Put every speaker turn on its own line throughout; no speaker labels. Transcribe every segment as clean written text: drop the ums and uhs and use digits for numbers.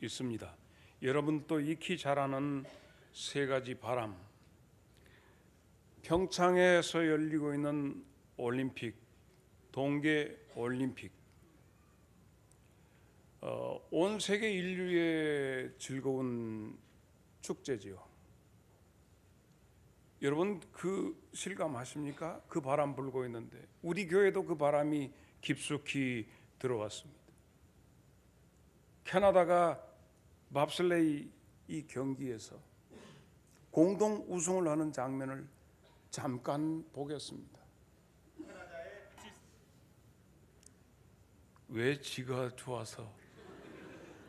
있습니다. 여러분도 익히 잘 아는 세 가지 바람. 평창에서 열리고 있는 올림픽, 동계 올림픽, 온 세계 인류의 즐거운 축제지요. 여러분 그 실감하십니까? 그 바람 불고 있는데 우리 교회도 그 바람이 깊숙이 들어왔습니다. 캐나다가 밥슬레이 이 경기에서 공동 우승을 하는 장면을 잠깐 보겠습니다. 왜 지가 좋아서?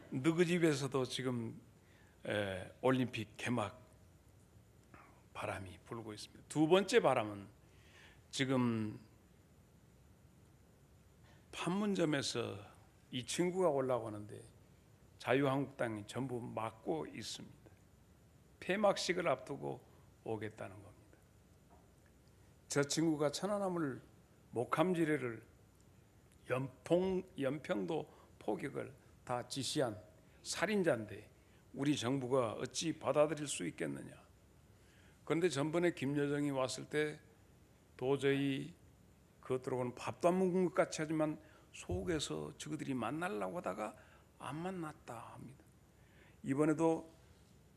너희 집에서도 지금 올림픽 개막 바람이 불고 있습니다. 두 번째 바람은 지금 판문점에서 이 친구가 올라오는데 자유한국당이 전부 막고 있습니다. 폐막식을 앞두고 오겠다는 겁니다. 저 친구가 천안함을 목함지뢰를 연평도 포격을 다 지시한 살인자인데 우리 정부가 어찌 받아들일 수 있겠느냐. 그런데 전번에 김여정이 왔을 때 도저히 그것들하고는 밥도 안 먹은 것 같이 하지만 속에서 저들이 만나려고 하다가 안 만났다 합니다. 이번에도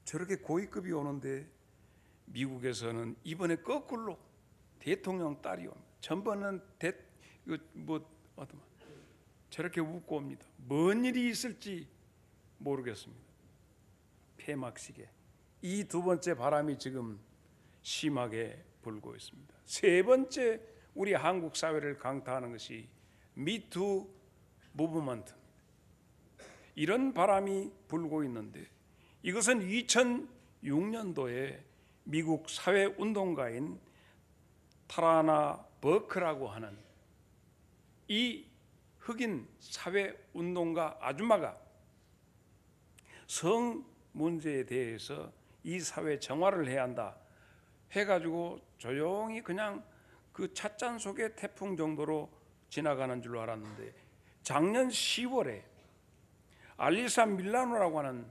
저렇게 고위급이 오는데 미국에서는 이번에 거꾸로 대통령 딸이 옵니다. 전번은 저렇게 웃고 옵니다. 뭔 일이 있을지 모르겠습니다. 폐막식에 이 두 번째 바람이 지금 심하게 불고 있습니다. 세 번째 우리 한국 사회를 강타하는 것이 미투 무브먼트입니다. 이런 바람이 불고 있는데 이것은 2006년도에 미국 사회운동가인 타라나 버크라고 하는 이 흑인 사회운동가 아줌마가 성 문제에 대해서 이 사회 정화를 해야 한다 해가지고 조용히 그냥 그 찻잔 속의 태풍 정도로 지나가는 줄로 알았는데 작년 10월에 알리사 밀라노라고 하는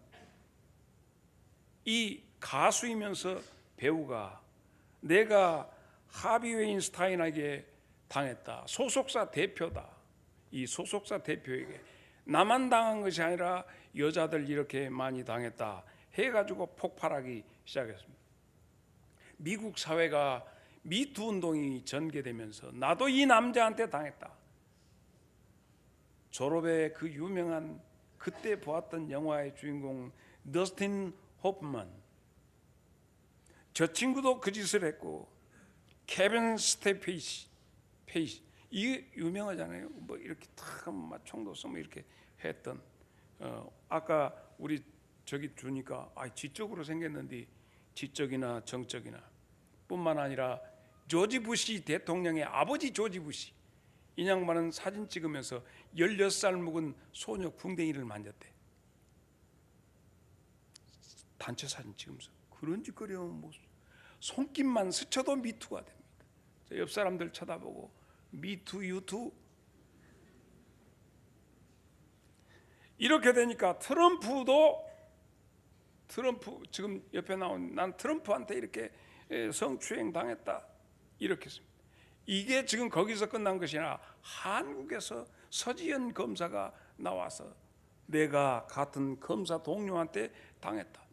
이 가수이면서 배우가 내가 하비 웨인스타인에게 당했다. 소속사 대표다. 이 소속사 대표에게 나만 당한 것이 아니라 여자들 이렇게 많이 당했다 해가지고 폭발하기 시작했습니다. 미국 사회가 미투 운동이 전개되면서 나도 이 남자한테 당했다. 졸업에 그 유명한 그때 보았던 영화의 주인공 더스틴 호프만, 저 친구도 그 짓을 했고 케빈 스테이시 이게 유명하잖아요. 뭐 이렇게 탁 총도 쏘면 이렇게 했던 아까 우리 저기 주니까 지적으로 생겼는데 지적이나 정적이나 뿐만 아니라 조지 부시 대통령의 아버지 조지 부시 이 양반은 사진 찍으면서 16살 묵은 소녀 궁뎅이를 만졌대. 단체 사진 찍으면서 그런 짓거리 하면 뭐 손짓만 스쳐도 미투가 됩니다. 옆 사람들 쳐다보고 미투 유투 이렇게 되니까 트럼프 지금 옆에 나온 난 트럼프한테 이렇게 성추행 당했다 이렇게 했습니다. 이게 지금 거기서 끝난 것이 아니라 한국에서 서지현 검사가 나와서 내가 같은 검사 동료한테 당했다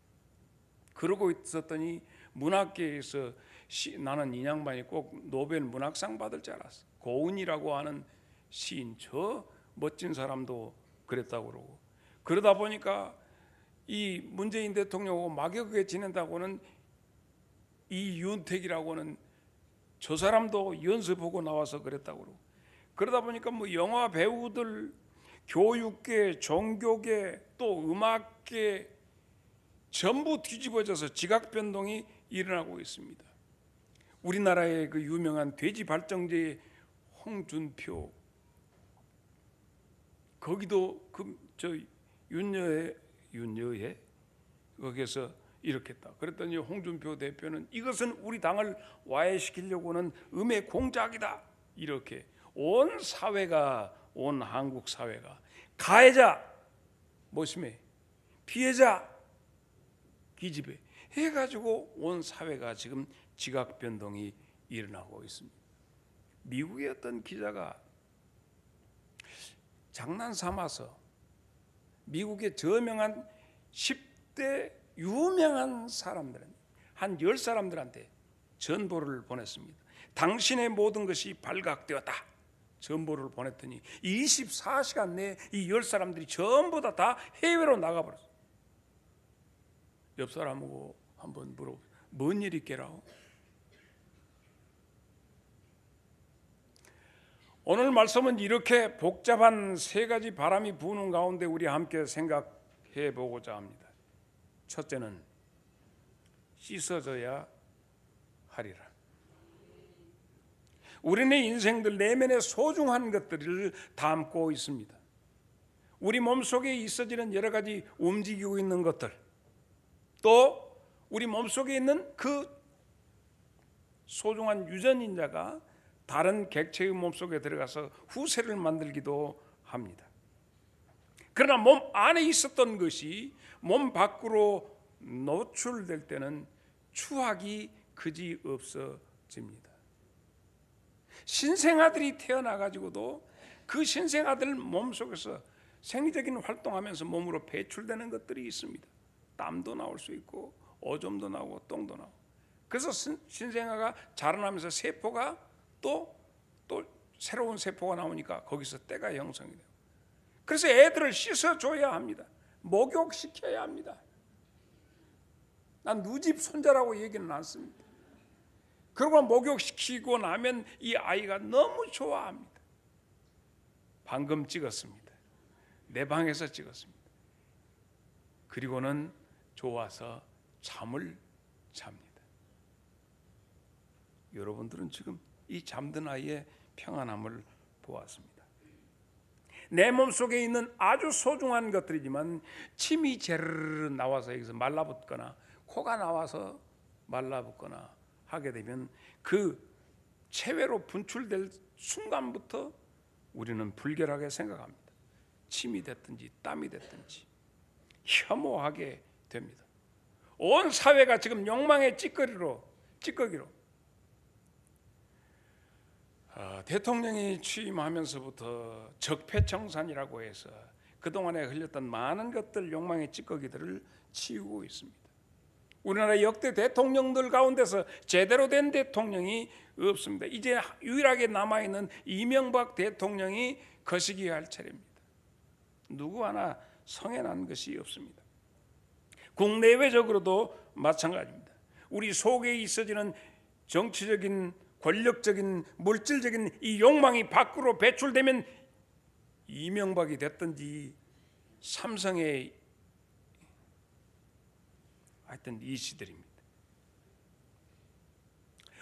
그러고 있었더니 문학계에서 나는 이 양반이 꼭 노벨 문학상 받을 줄 알았어. 고은이라고 하는 시인, 저 멋진 사람도 그랬다고 그러고 그러다 보니까 이 문재인 대통령하고 막역하게 지낸다고는 이 윤택이라고는 저 사람도 연습하고 나와서 그랬다고 그러고 그러다 보니까 뭐 영화 배우들, 교육계, 종교계, 또 음악계 전부 뒤집어져서 지각 변동이 일어나고 있습니다. 우리나라의 그 유명한 돼지 발정제의 홍준표, 거기도 저 윤여회 거기에서 이렇게 했다. 그랬더니 홍준표 대표는 이것은 우리 당을 와해시키려고는 음의 공작이다. 이렇게 온 사회가, 온 한국 사회가 가해자 모심에 피해자 기집애 해가지고 온 사회가 지금 지각 변동이 일어나고 있습니다. 미국의 어떤 기자가 장난 삼아서 미국의 저명한 10대 유명한 사람들은 한 10사람들한테 전보를 보냈습니다. 당신의 모든 것이 발각되었다. 전보를 보냈더니 24시간 내에 이 10사람들이 전부 다 해외로 나가버렸어요. 옆 사람하고 한번 물어보세요. 뭔 일이 있게라고? 오늘 말씀은 이렇게 복잡한 세 가지 바람이 부는 가운데 우리 함께 생각해 보고자 합니다. 첫째는 씻어져야 하리라. 우리는 인생들 내면에 소중한 것들을 담고 있습니다. 우리 몸속에 있어지는 여러 가지 움직이고 있는 것들, 또 우리 몸속에 있는 그 소중한 유전인자가 다른 객체의 몸속에 들어가서 후세를 만들기도 합니다. 그러나 몸 안에 있었던 것이 몸 밖으로 노출될 때는 추악이 그지 없어집니다. 신생아들이 태어나가지고도 그 신생아들 몸속에서 생리적인 활동하면서 몸으로 배출되는 것들이 있습니다. 땀도 나올 수 있고 오줌도 나오고 똥도 나오고. 그래서 신생아가 자라나면서 세포가 또 새로운 세포가 나오니까 거기서 때가 형성이 돼요. 그래서 애들을 씻어줘야 합니다. 목욕시켜야 합니다. 난 누집 손자라고 얘기는 않습니다. 그러고 목욕시키고 나면 이 아이가 너무 좋아합니다. 방금 찍었습니다. 내 방에서 찍었습니다. 그리고는 좋아서 잠을 잡니다. 여러분들은 지금 이 잠든 아이의 평안함을 보았습니다. 내 몸속에 있는 아주 소중한 것들이지만 침이 제르르 나와서 여기서 말라붙거나 코가 나와서 말라붙거나 하게 되면 그 체외로 분출될 순간부터 우리는 불결하게 생각합니다. 침이 됐든지 땀이 됐든지 혐오하게 됩니다. 온 사회가 지금 욕망의 찌꺼기로 대통령이 취임하면서부터 적폐청산이라고 해서 그동안에 흘렸던 많은 것들, 욕망의 찌꺼기들을 치우고 있습니다. 우리나라 역대 대통령들 가운데서 제대로 된 대통령이 없습니다. 이제 유일하게 남아있는 이명박 대통령이 거시기야 할 차례입니다. 누구 하나 성행한 것이 없습니다. 국내외적으로도 마찬가지입니다. 우리 속에 있어지는 정치적인, 권력적인, 물질적인 이 욕망이 밖으로 배출되면 이명박이 됐든지 삼성의 하여튼 이 시들입니다.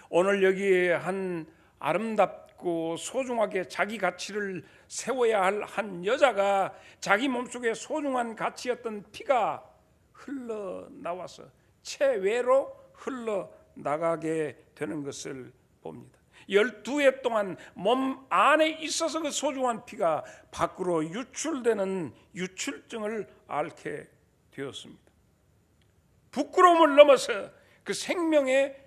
오늘 여기에 한 아름답고 소중하게 자기 가치를 세워야 할 한 여자가 자기 몸속에 소중한 가치였던 피가 흘러나와서 체외로 흘러나가게 되는 것을 봅니다. 12해 동안 몸 안에 있어서 그 소중한 피가 밖으로 유출되는 유출증을 앓게 되었습니다. 부끄러움을 넘어서 그 생명의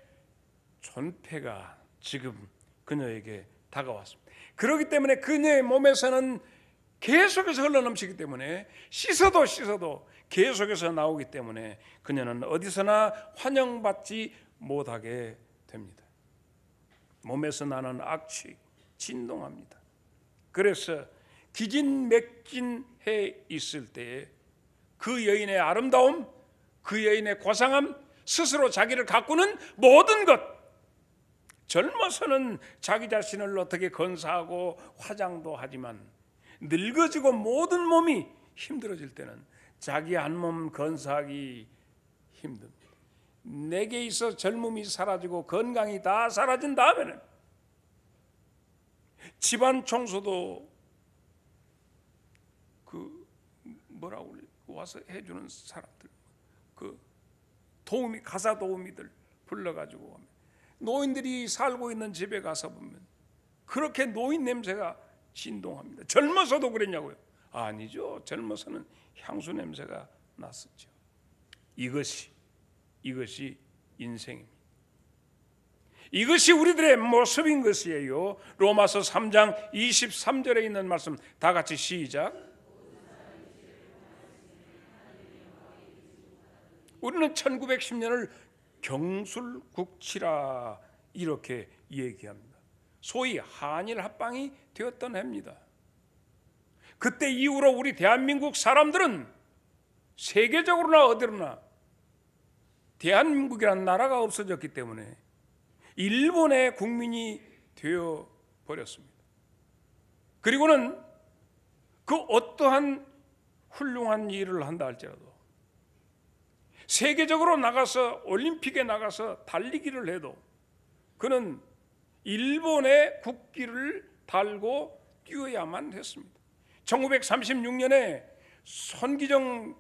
존폐가 지금 그녀에게 다가왔습니다. 그렇기 때문에 그녀의 몸에서는 계속해서 흘러넘치기 때문에 씻어도 계속해서 나오기 때문에 그녀는 어디서나 환영받지 못하게 됩니다. 몸에서 나는 악취 진동합니다. 그래서 기진맥진해 있을 때에 그 여인의 아름다움, 그 여인의 고상함, 스스로 자기를 가꾸는 모든 것, 젊어서는 자기 자신을 어떻게 건사하고 화장도 하지만 늙어지고 모든 몸이 힘들어질 때는 자기 한 몸 건사하기 힘듭니다. 내게 있어 젊음이 사라지고 건강이 다 사라진 다음에는 집안 청소도 그 뭐라고 와서 해주는 사람들, 그 도우미, 가사 도우미들 불러가지고 오면 노인들이 살고 있는 집에 가서 보면 그렇게 노인 냄새가 진동합니다. 젊어서도 그랬냐고요? 아니죠. 젊어서는 향수 냄새가 났었죠. 이것이 인생입니다. 이것이 우리들의 모습인 것이에요. 로마서 3장 23절에 있는 말씀 다 같이 시작. 우리는 1910년을 경술국치라 이렇게 얘기합니다. 소위 한일 합방이 되었던 해입니다. 그때 이후로 우리 대한민국 사람들은 세계적으로나 어디로나 대한민국이라는 나라가 없어졌기 때문에 일본의 국민이 되어 버렸습니다. 그리고는 그 어떠한 훌륭한 일을 한다 할지라도 세계적으로 나가서 올림픽에 나가서 달리기를 해도 그는 일본의 국기를 달고 뛰어야만 했습니다. 1936년에 손기정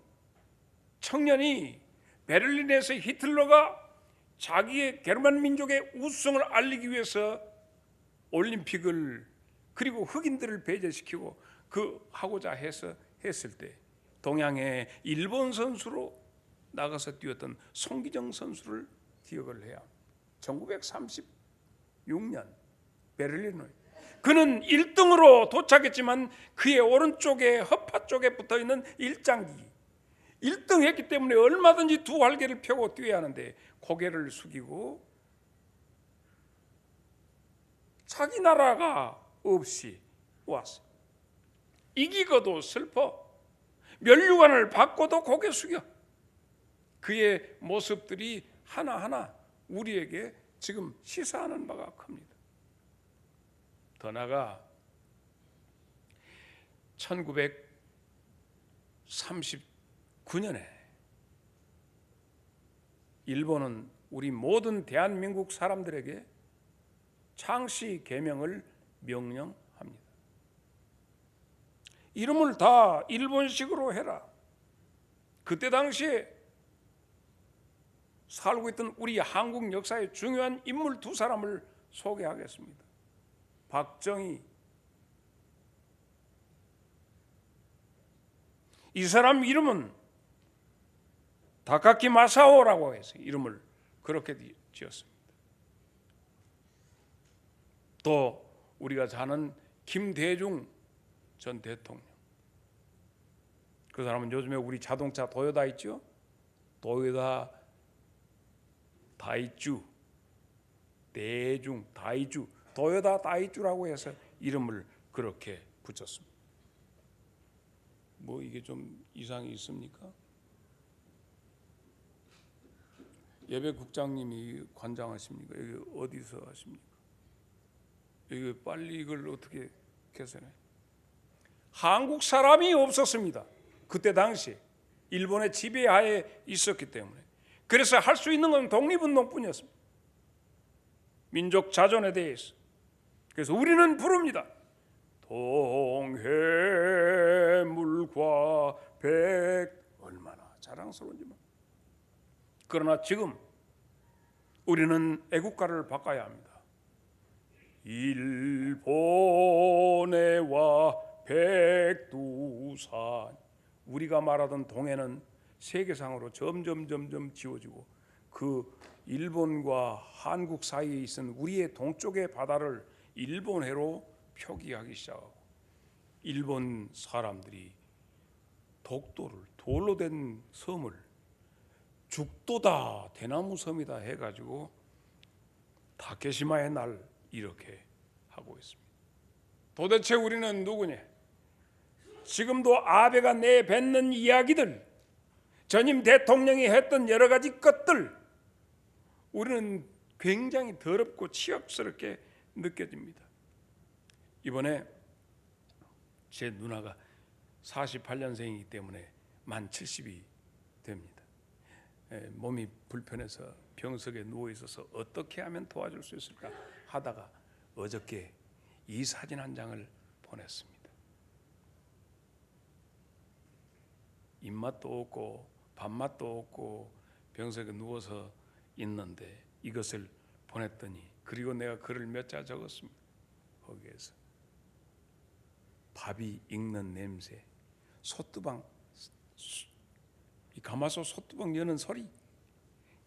청년이 베를린에서 히틀러가 자기의 게르만 민족의 우승을 알리기 위해서 올림픽을 그리고 흑인들을 배제시키고 그 하고자 해서 했을 때 동양의 일본 선수로 나가서 뛰었던 손기정 선수를 기억을 해야 합니다. 1936년 베를린을 그는 1등으로 도착했지만 그의 오른쪽에 허파 쪽에 붙어있는 일장기 1등 했기 때문에 얼마든지 두 활개를 펴고 뛰어야 하는데 고개를 숙이고 자기 나라가 없이 왔어요. 이기고도 슬퍼 면류관을 받고도 고개 숙여 그의 모습들이 하나하나 우리에게 지금 시사하는 바가 큽니다. 더 나아가 1939년에 일본은 우리 모든 대한민국 사람들에게 창씨 개명을 명령합니다. 이름을 다 일본식으로 해라. 그때 당시에 살고 있던 우리 한국 역사의 중요한 인물 두 사람을 소개하겠습니다. 박정희, 이 사람 이름은 다카키 마사오라고 해서 이름을 그렇게 지었습니다. 또 우리가 잘 아는 김대중 전 대통령, 그 사람은 요즘에 우리 자동차 도요타 있죠? 도요타 다이쭈, 대중 다이쭈, 도요타 다이쭈라고 해서 이름을 그렇게 붙였습니다. 뭐 이게 좀 이상이 있습니까? 예배국장님이 관장하십니까? 여기 어디서 하십니까? 여기 빨리 이걸 어떻게 개선해? 한국 사람이 없었습니다. 그때 당시 일본의 지배하에 있었기 때문에. 그래서 할 수 있는 건 독립운동뿐이었습니다. 민족 자존에 대해서. 그래서 우리는 부릅니다. 동해물과 백, 얼마나 자랑스러운지. 그러나 지금 우리는 애국가를 바꿔야 합니다. 일본해와 백두산. 우리가 말하던 동해는 세계상으로 점점 지워지고 그 일본과 한국 사이에 있는 우리의 동쪽의 바다를 일본해로 표기하기 시작하고 일본 사람들이 독도를 돌로 된 섬을 죽도다 대나무 섬이다 해가지고 다케시마의 날 이렇게 하고 있습니다. 도대체 우리는 누구냐? 지금도 아베가 내뱉는 이야기들, 전임 대통령이 했던 여러 가지 것들, 우리는 굉장히 더럽고 치욕스럽게 느껴집니다. 이번에 제 누나가 48년생이기 때문에 만 70이 됩니다. 몸이 불편해서 병석에 누워 있어서 어떻게 하면 도와줄 수 있을까 하다가 어저께 이 사진 한 장을 보냈습니다. 입맛도 없고 밥맛도 없고 병석에 누워서 있는데 이것을 보냈더니, 그리고 내가 글을 몇 자 적었습니다. 거기에서 밥이 익는 냄새, 소뚜방 가마솥 소뚜껑 여는 소리,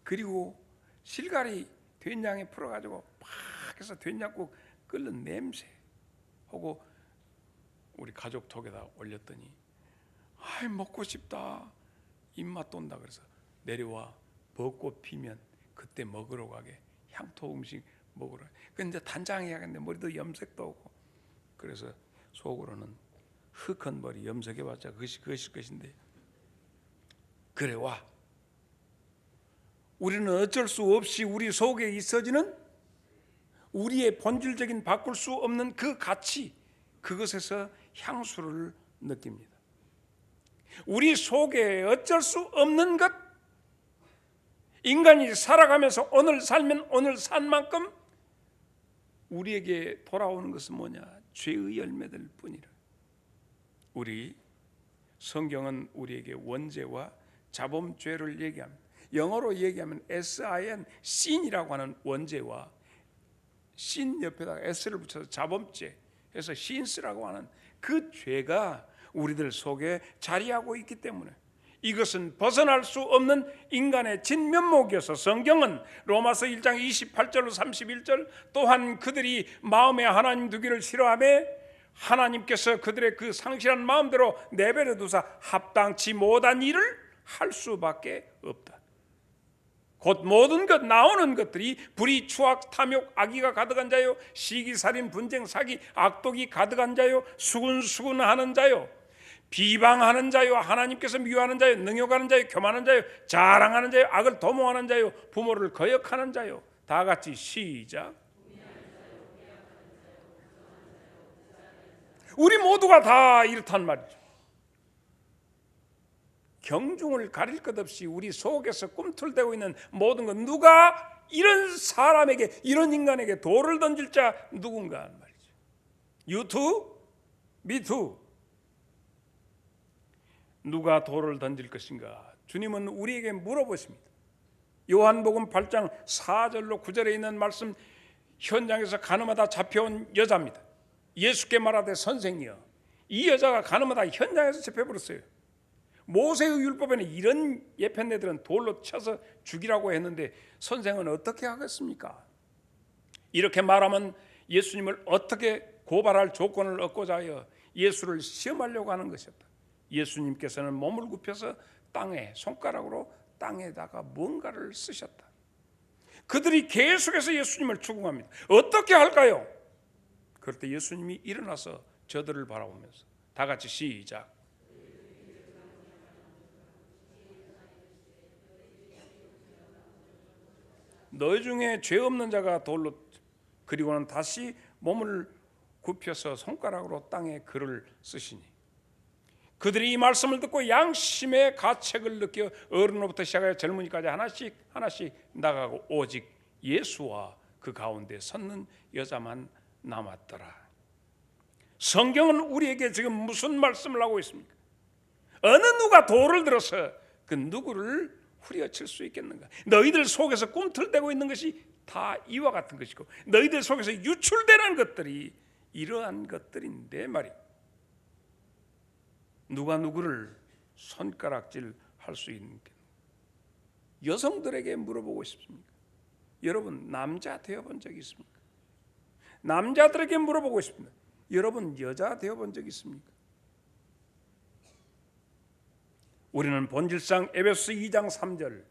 그리고 실갈이 된장에 풀어가지고 팍 해서 된장국 끓는 냄새 하고 우리 가족 톡에다 올렸더니 아이 먹고 싶다, 입맛 돈다. 그래서 내려와 벚꽃 피면 그때 먹으러 가게, 향토 음식 먹으러. 근데 단장해야겠네, 머리도 염색도 오고. 그래서 속으로는 흑한 머리 염색해봤자 그것일 것인데, 그래 와. 우리는 어쩔 수 없이 우리 속에 있어지는 우리의 본질적인 바꿀 수 없는 그 가치, 그것에서 향수를 느낍니다. 우리 속에 어쩔 수 없는 것, 인간이 살아가면서 오늘 살면 오늘 산 만큼 우리에게 돌아오는 것은 뭐냐? 죄의 열매들 뿐이라. 우리 성경은 우리에게 원죄와 자범죄를 얘기합니다. 영어로 얘기하면 sin, sin이라고 하는 원죄와 sin 옆에다가 s를 붙여서 자범죄 해서 sins라고 하는 그 죄가 우리들 속에 자리하고 있기 때문에 이것은 벗어날 수 없는 인간의 진면목이어서 성경은 로마서 1장 28절로 31절 또한 그들이 마음에 하나님 두기를 싫어하며 하나님께서 그들의 그 상실한 마음대로 내버려 두사 합당치 못한 일을 할 수밖에 없다. 곧 모든 것 나오는 것들이 불의, 추악, 탐욕, 악의가 가득한 자요, 시기, 살인, 분쟁, 사기, 악독이 가득한 자요, 수군수군하는 자요, 비방하는 자요, 하나님께서 미워하는 자요, 능욕하는 자요, 교만한 자요, 자랑하는 자요, 악을 도모하는 자요, 부모를 거역하는 자요. 다 같이 시작. 우리 모두가 다 이렇단 말이죠. 경중을 가릴 것 없이 우리 속에서 꿈틀대고 있는 모든 것, 누가 이런 사람에게, 이런 인간에게 돌을 던질 자 누군가 하는 말이죠. You too? Me too. 누가 돌을 던질 것인가? 주님은 우리에게 물어보십니다. 요한복음 8장 4절로 9절에 있는 말씀, 현장에서 가늠하다 잡혀온 여자입니다. 예수께 말하되 선생이여. 이 여자가 가늠하다 현장에서 잡혀버렸어요. 모세의 율법에는 이런 예편네들은 돌로 쳐서 죽이라고 했는데 선생은 어떻게 하겠습니까? 이렇게 말하면 예수님을 어떻게 고발할 조건을 얻고자 하여 예수를 시험하려고 하는 것이었다. 예수님께서는 몸을 굽혀서 땅에, 손가락으로 땅에다가 뭔가를 쓰셨다. 그들이 계속해서 예수님을 추궁합니다. 어떻게 할까요? 그럴 때 예수님이 일어나서 저들을 바라보면서 다 같이 시작. 너희 중에 죄 없는 자가 돌로, 그리고는 다시 몸을 굽혀서 손가락으로 땅에 글을 쓰시니, 그들이 이 말씀을 듣고 양심의 가책을 느껴 어른으로부터 시작하여 젊은이까지 하나씩 하나씩 나가고 오직 예수와 그 가운데 섰는 여자만 남았더라. 성경은 우리에게 지금 무슨 말씀을 하고 있습니까? 어느 누가 돌을 들어서 그 누구를 후려칠 수 있겠는가? 너희들 속에서 꿈틀대고 있는 것이 다 이와 같은 것이고, 너희들 속에서 유출되는 것들이 이러한 것들인데 말이야. 누가 누구를 손가락질 할 수 있는 게, 여성들에게 물어보고 싶습니까? 여러분 남자 되어본 적이 있습니까? 남자들에게 물어보고 싶습니다. 여러분 여자 되어본 적이 있습니까? 우리는 본질상 에베소서 2장 3절,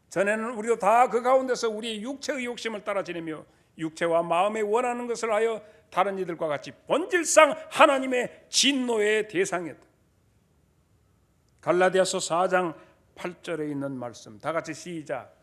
전에는 우리도 다 그 가운데서 우리의 육체의 욕심을 따라 지내며 육체와 마음에 원하는 것을 하여 다른 이들과 같이 본질상 하나님의 진노의 대상이었다. 갈라디아서 4장 8절에 있는 말씀, 다 같이 시작.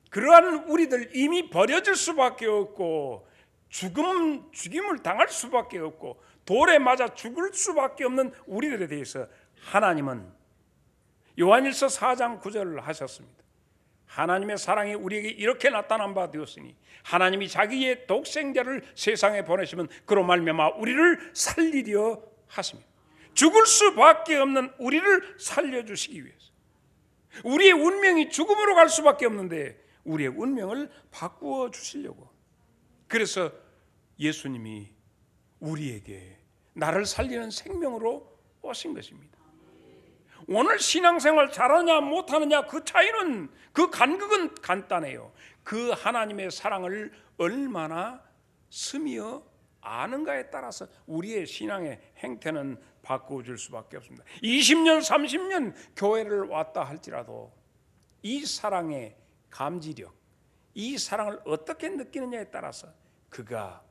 그러한 우리들 이미 버려질 수밖에 없고 죽임을 당할 수밖에 없고 돌에 맞아 죽을 수밖에 없는 우리들에 대해서 하나님은 요한일서 4장 9절을 하셨습니다. 하나님의 사랑이 우리에게 이렇게 나타난 바 되었으니 하나님이 자기의 독생자를 세상에 보내시면 그로 말미암아 우리를 살리려 하십니다. 죽을 수밖에 없는 우리를 살려주시기 위해서, 우리의 운명이 죽음으로 갈 수밖에 없는데 우리의 운명을 바꾸어 주시려고, 그래서 예수님이 우리에게 나를 살리는 생명으로 오신 것입니다. 오늘 신앙생활 잘하냐 못하느냐 그 차이는, 그 간극은 간단해요. 그 하나님의 사랑을 얼마나 스미어 아는가에 따라서 우리의 신앙의 행태는 바꿔줄 수밖에 없습니다. 20년 30년 교회를 왔다 할지라도 이 사랑의 감지력, 이 사랑을 어떻게 느끼느냐에 따라서 그가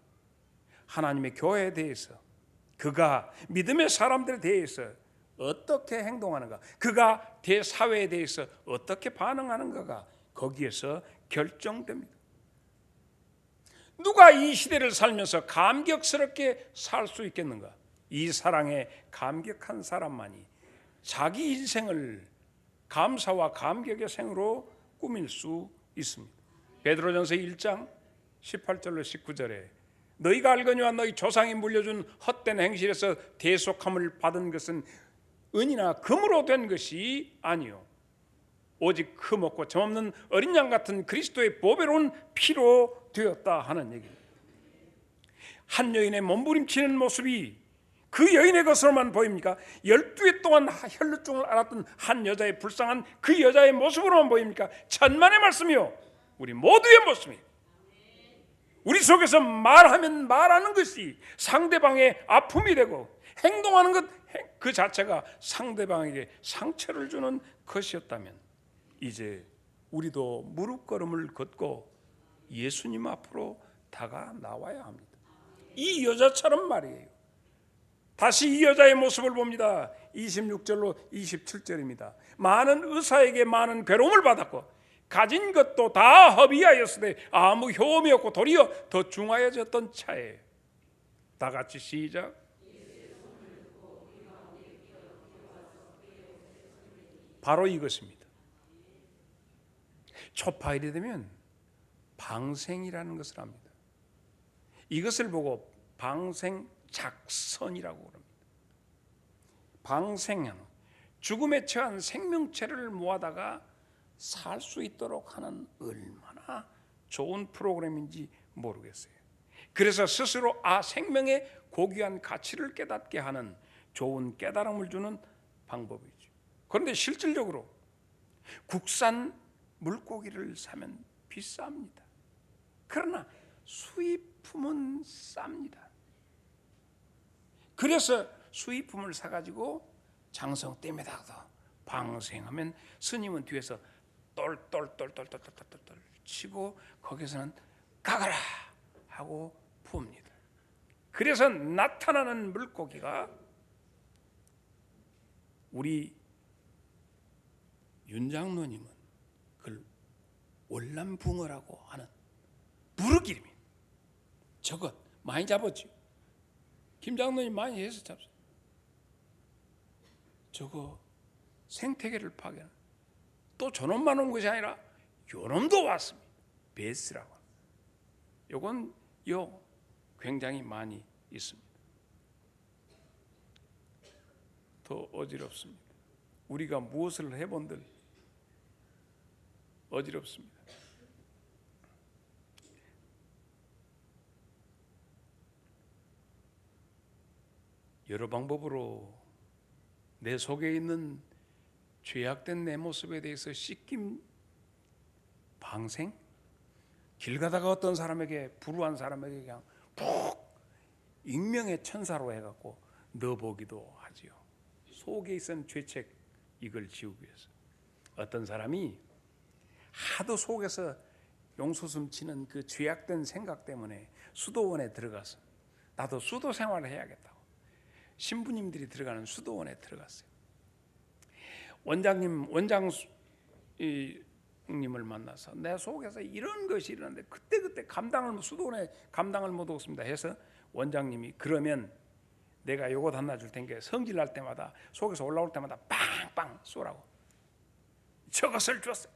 하나님의 교회에 대해서, 그가 믿음의 사람들에 대해서 어떻게 행동하는가, 그가 대사회에 대해서 어떻게 반응하는가가 거기에서 결정됩니다. 누가 이 시대를 살면서 감격스럽게 살 수 있겠는가? 이 사랑에 감격한 사람만이 자기 인생을 감사와 감격의 생으로 꾸밀 수 있습니다. 베드로전서 1장 18절로 19절에 너희가 알거니와 너희 조상이 물려준 헛된 행실에서 대속함을 받은 것은 은이나 금으로 된 것이 아니요 오직 흠없고 점없는 어린 양 같은 그리스도의 보배로운 피로 되었다 하는 얘기입니다. 한 여인의 몸부림치는 모습이 그 여인의 것으로만 보입니까? 12해 동안 혈루증을 앓았던 한 여자의 불쌍한 그 여자의 모습으로만 보입니까? 천만의 말씀이요 우리 모두의 모습이에요. 우리 속에서 말하면 말하는 것이 상대방의 아픔이 되고 행동하는 것 그 자체가 상대방에게 상처를 주는 것이었다면 이제 우리도 무릎걸음을 걷고 예수님 앞으로 다가 나와야 합니다. 이 여자처럼 말이에요. 다시 이 여자의 모습을 봅니다. 26절로 27절입니다. 많은 의사에게 많은 괴로움을 받았고 가진 것도 다 허비하였으되 아무 효험이 없고 도리어 더 중하여졌던 차에 다 같이 시작. 바로 이것입니다. 초파일이 되면 방생이라는 것을 합니다. 이것을 보고 방생작선이라고 합니다. 방생은 죽음에 처한 생명체를 모아다가 살 수 있도록 하는 얼마나 좋은 프로그램인지 모르겠어요. 그래서 스스로 생명의 고귀한 가치를 깨닫게 하는 좋은 깨달음을 주는 방법이죠. 그런데 실질적으로 국산 물고기를 사면 비쌉니다. 그러나 수입품은 쌉니다. 그래서 수입품을 사가지고 장성 댐에다가 방생하면 스님은 뒤에서 똘똘똘똘똘똘똘 치고 거기서는 가거라 하고 풉니다. 그래서 나타나는 물고기가 우리 윤 장로님은 그걸 월남붕어라고 하는 부르기름입니다. 저것 많이 잡았죠. 김 장로님 많이 해서 잡았어요. 저거 생태계를 파괴하는, 또 저놈만 온 것이 아니라 요놈도 왔습니다. 베스라고. 요건 굉장히 많이 있습니다. 더 어지럽습니다. 우리가 무엇을 해본들 어지럽습니다. 여러 방법으로 내 속에 있는 죄악된 내 모습에 대해서 씻김, 방생, 길 가다가 어떤 사람에게, 불우한 사람에게 그냥 푹 익명의 천사로 해갖고 넣어보기도 하지요. 속에 있는 죄책 이걸 지우기 위해서. 어떤 사람이 하도 속에서 용솟음 치는 그 죄악된 생각 때문에 수도원에 들어가서 나도 수도 생활을 해야겠다고 신부님들이 들어가는 수도원에 들어갔어요. 원장님을 만나서 내 속에서 이런 것이 일어났는데 그때 수도원에 감당을 못하겠습니다 해서 원장님이 그러면 내가 요거 하나 줄 테니까 성질 날 때마다 속에서 올라올 때마다 빵빵 쏘라고 저것을 줬어요.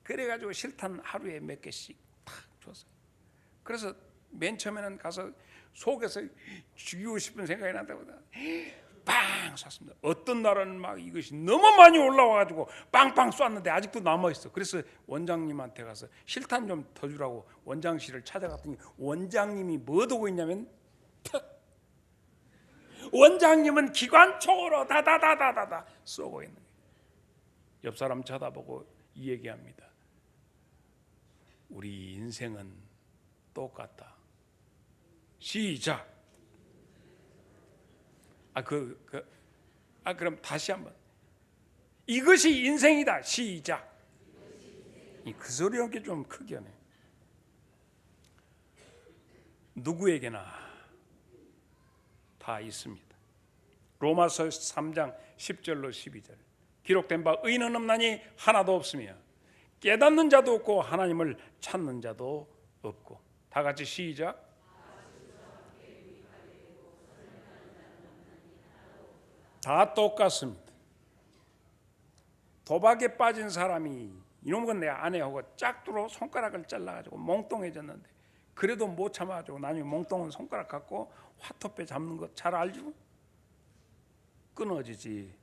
그래가지고 실탄 하루에 몇 개씩 탁 줬어요. 그래서 맨 처음에는 가서 속에서 죽이고 싶은 생각이 난다고 빵 쐈습니다. 어떤 날은 막 이것이 너무 많이 올라와가지고 빵빵 쐈는데 아직도 남아있어. 그래서 원장님한테 가서 실탄 좀 더 주라고 원장실을 찾아갔더니 원장님이 뭐 두고 있냐면 탁 원장님은 기관총으로 다다다다다다 쏘고 있는 거예요. 옆 사람 쳐다보고 이 얘기합니다. 우리 인생은 똑같다. 시작. 그럼 다시 한번. 이것이 인생이다. 시작. 그 소리 이렇게 좀 크게 하네. 누구에게나 다 있습니다. 로마서 3장 10절로 12절. 기록된 바 의인은 없나니 하나도 없으며 깨닫는 자도 없고 하나님을 찾는 자도 없고. 다 같이 시작. 다 똑같습니다. 도박에 빠진 사람이 이놈은 내 아내하고 짝두로 손가락을 잘라가지고 몽뚱해졌는데 그래도 못 참아가지고 나중에 몽뚱한 손가락 갖고 화토배 잡는 거 잘 알죠? 끊어지지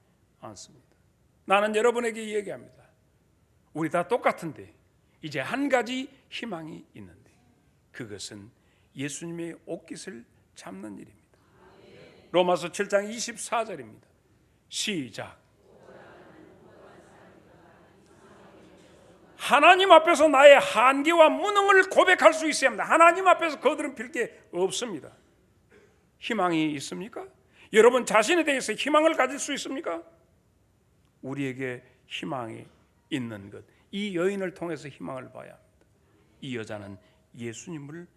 않습니다. 나는 여러분에게 얘기합니다. 우리 다 똑같은데 이제 한 가지 희망이 있는데 그것은 예수님의 옷깃을 잡는 일입니다. 로마서 7장 24절입니다. 시작. 하나님 앞에서 나의 한계와 무능을 고백할 수 있어야 합니다. 하나님 앞에서 거드름 필 게 없습니다. 희망이 있습니까? 여러분 자신에 대해서 희망을 가질 수 있습니까? 우리에게 희망이 있는 것, 이 여인을 통해서 희망을 봐야 합니다. 이 여자는 예수님을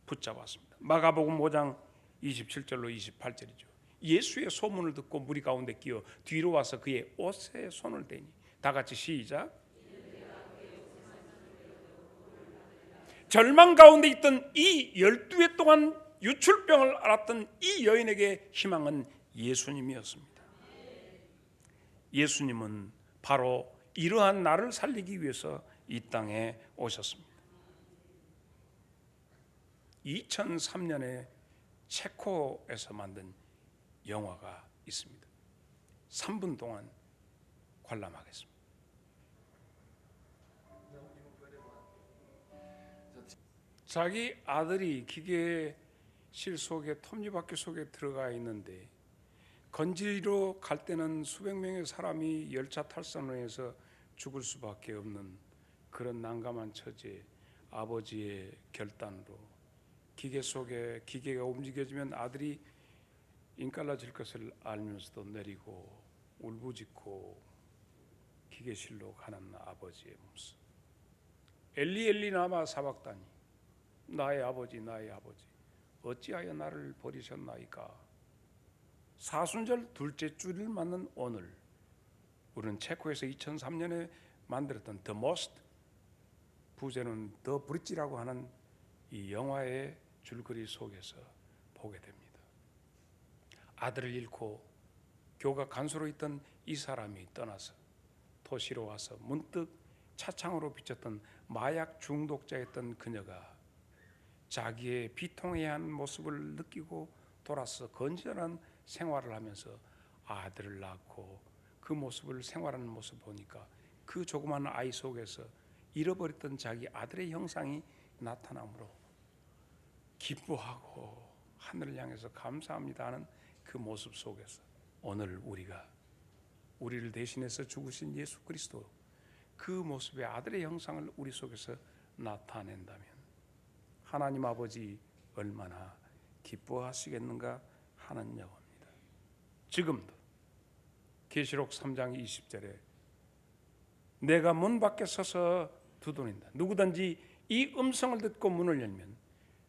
붙잡았습니다. 마가복음 5장 27절로 28절이죠. 예수의 소문을 듣고 무리 가운데 끼어 뒤로 와서 그의 옷에 손을 대니. 다 같이 시작. 절망 가운데 있던 이 12해 동안 유출병을 앓았던 이 여인에게 희망은 예수님이었습니다. 예수님은 바로 이러한 나를 살리기 위해서 이 땅에 오셨습니다. 2003년에 체코에서 만든 영화가 있습니다. 3분 동안 관람하겠습니다. 자기 아들이 기계실 속에 톱니바퀴 속에 들어가 있는데 건지러 갈 때는 수백 명의 사람이 열차 탈선을 해서 죽을 수밖에 없는 그런 난감한 처지에 아버지의 결단으로 기계 속에 기계가 움직여지면 아들이 인깔라질 것을 알면서도 내리고 울부짖고 기계실로 가는 아버지의 모습. 엘리 엘리 나마 사박다니, 나의 아버지 나의 아버지 어찌하여 나를 버리셨나이까. 사순절 둘째 주를 맞는 오늘 우리는 체코에서 2003년에 만들었던 The Most, 부제는 The Bridge라고 하는 이 영화의 줄거리 속에서 보게 됩니다. 아들을 잃고 교가 간소로 있던 이 사람이 떠나서 도시로 와서 문득 차창으로 비쳤던 마약 중독자였던 그녀가 자기의 비통해한 모습을 느끼고 돌아서 건전한 생활을 하면서 아들을 낳고 그 모습을 생활하는 모습을 보니까 그 조그만 아이 속에서 잃어버렸던 자기 아들의 형상이 나타나므로 기뻐하고 하늘을 향해서 감사합니다 하는 그 모습 속에서 오늘 우리를 대신해서 죽으신 예수 그리스도 그 모습의 아들의 형상을 우리 속에서 나타낸다면 하나님 아버지 얼마나 기뻐하시겠는가 하는 영혼입니다. 지금도 계시록 3장 20절에 내가 문 밖에 서서 두드린다. 누구든지 이 음성을 듣고 문을 열면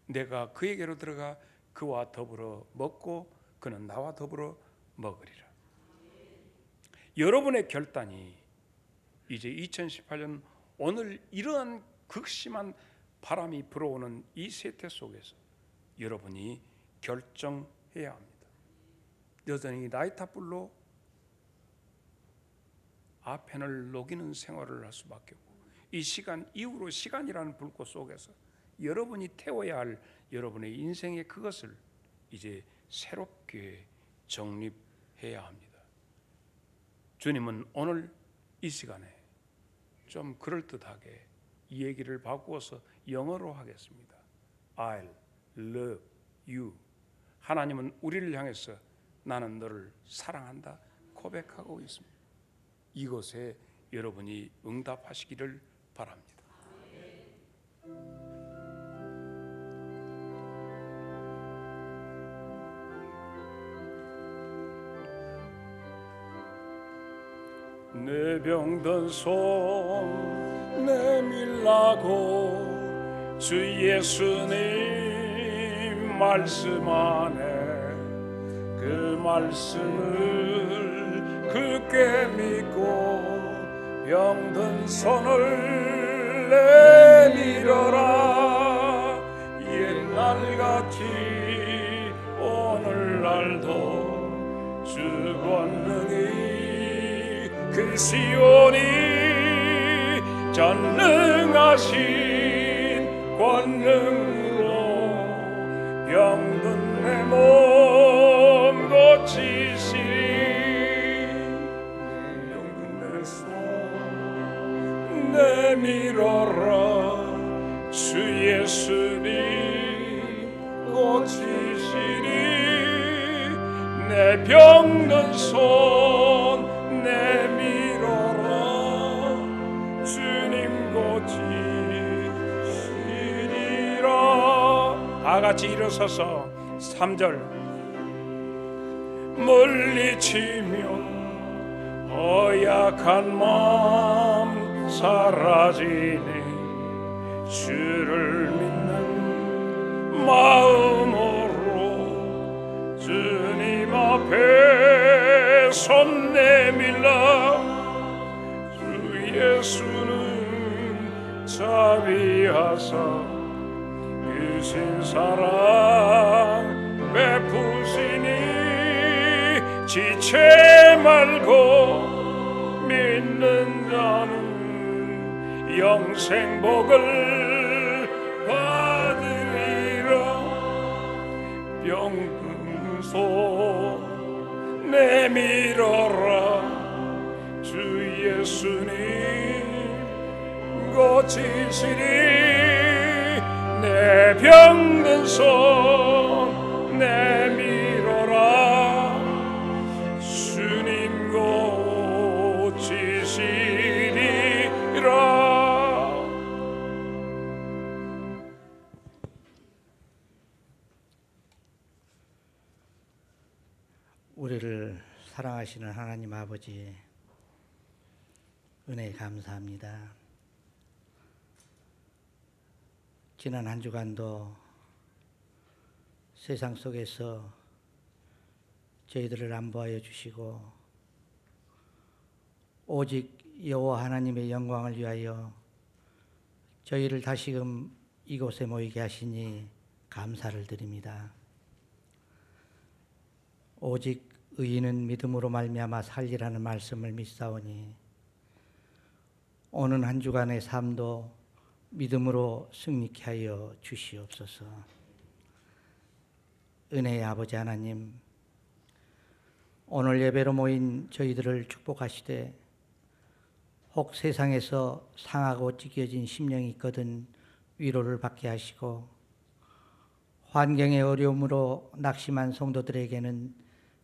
내가 그에게로 들어가 그와 더불어 먹고 그는 나와 더불어 먹으리라. 여러분의 결단이 이제 2018년 오늘 이러한 극심한 바람이 불어오는 이 세태 속에서 여러분이 결정해야 합니다. 여전히 라이터불로 아펜을 녹이는 생활을 할 수밖에 없고 이 시간 이후로 시간이라는 불꽃 속에서 여러분이 태워야 할 여러분의 인생의 그것을 이제 새롭게 정립해야 합니다. 주님은 오늘 이 시간에 좀 그럴듯하게 이 얘기를 바꾸어서 영어로 하겠습니다. I'll love you. 하나님은 우리를 향해서 나는 너를 사랑한다 고백하고 있습니다. 이것에 여러분이 응답하시기를 바랍니다. 내 병든 손 내밀라고 주 예수님 말씀 안에 그 말씀을 굳게 믿고 병든 손을 내밀어라. 옛날같이 오늘날도 주 권능이 그 시온이 전능하신 권능으로 병든 내 몸 고치시리. 병든 내 손 내밀어라. 주 예수님 고치시리. 내 병든 손 내밀어라. 주님 고치시리라. 다같이 일어서서 3절 물리치며 허약한 마음 사라지니 주를 믿는 마음으로 주님 앞에 손 내밀라. 주 예수는 자비하사 크신 사랑 베푸시니 지체 말고 믿는 자는 영생 복을 받으리라. 병든 손 내밀어라. 주 예수님 고치시리. 내 병든 손 내밀어라. 주님 고치시리라.
우리를 사랑하시는 하나님 아버지, 은혜 감사합니다. 지난 한 주간도 세상 속에서 저희들을 안보하여 주시고 오직 여호와 하나님의 영광을 위하여 저희를 다시금 이곳에 모이게 하시니 감사를 드립니다. 오직 의인은 믿음으로 말미암아 살리라는 말씀을 믿사오니 오는 한 주간의 삶도 믿음으로 승리케 하여 주시옵소서. 은혜의 아버지 하나님, 오늘 예배로 모인 저희들을 축복하시되 혹 세상에서 상하고 찢겨진 심령이 있거든 위로를 받게 하시고 환경의 어려움으로 낙심한 성도들에게는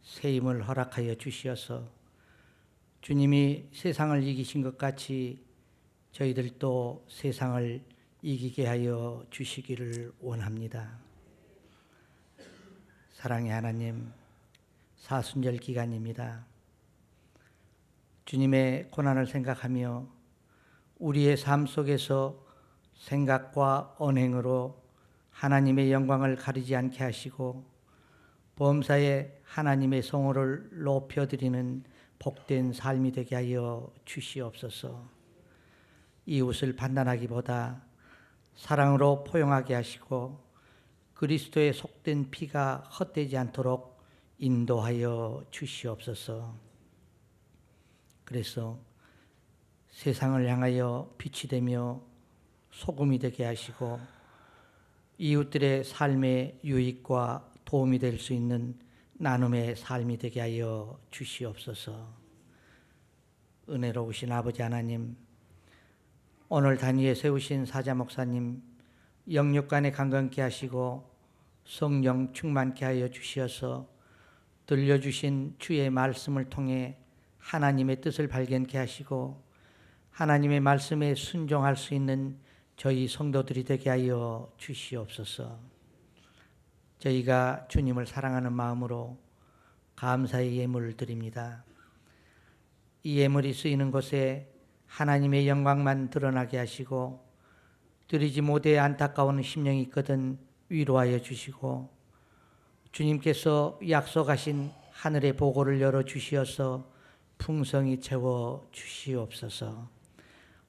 새 힘을 허락하여 주시어서 주님이 세상을 이기신 것 같이 저희들도 세상을 이기게 하여 주시기를 원합니다. 사랑의 하나님, 사순절 기간입니다. 주님의 고난을 생각하며 우리의 삶 속에서 생각과 언행으로 하나님의 영광을 가리지 않게 하시고 범사에 하나님의 성호를 높여드리는 복된 삶이 되게 하여 주시옵소서. 이웃을 판단하기보다 사랑으로 포용하게 하시고 그리스도의 속된 피가 헛되지 않도록 인도하여 주시옵소서. 그래서 세상을 향하여 빛이 되며 소금이 되게 하시고 이웃들의 삶의 유익과 도움이 될 수 있는 나눔의 삶이 되게 하여 주시옵소서. 은혜로우신 아버지 하나님, 오늘 단위에 세우신 사자 목사님 영육간에 강건케 하시고 성령 충만케 하여 주시어서 들려주신 주의 말씀을 통해 하나님의 뜻을 발견케 하시고 하나님의 말씀에 순종할 수 있는 저희 성도들이 되게 하여 주시옵소서. 저희가 주님을 사랑하는 마음으로 감사의 예물을 드립니다. 이 예물이 쓰이는 곳에 하나님의 영광만 드러나게 하시고 드리지 못해 안타까운 심령이 있거든 위로하여 주시고 주님께서 약속하신 하늘의 보고를 열어주시어서 풍성히 채워 주시옵소서.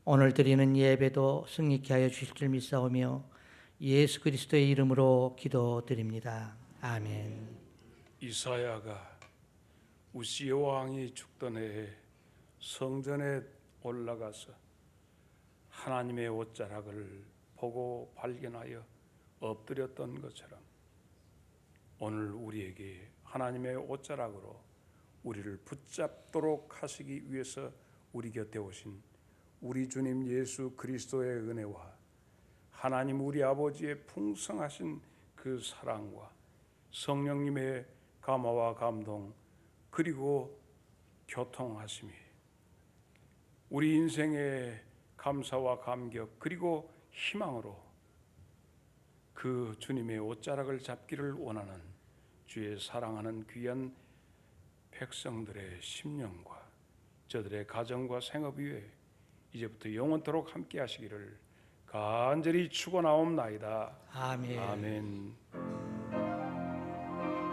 오늘 드리는 예배도 승리케 하여 주실 줄 믿사오며 예수 그리스도의 이름으로 기도드립니다. 아멘.
이사야가 우시야 왕이 죽던 해에 성전에 올라가서 하나님의 옷자락을 보고 발견하여 엎드렸던 것처럼 오늘 우리에게 하나님의 옷자락으로 우리를 붙잡도록 하시기 위해서 우리 곁에 오신 우리 주님 예수 그리스도의 은혜와 하나님 우리 아버지의 풍성하신 그 사랑과 성령님의 감화와 감동 그리고 교통하심이 우리 인생의 감사와 감격 그리고 희망으로 그 주님의 옷자락을 잡기를 원하는 주의 사랑하는 귀한 백성들의 심령과 저들의 가정과 생업 위에 이제부터 영원토록 함께 하시기를 간절히 축원하옵나이다.
아멘.
아멘.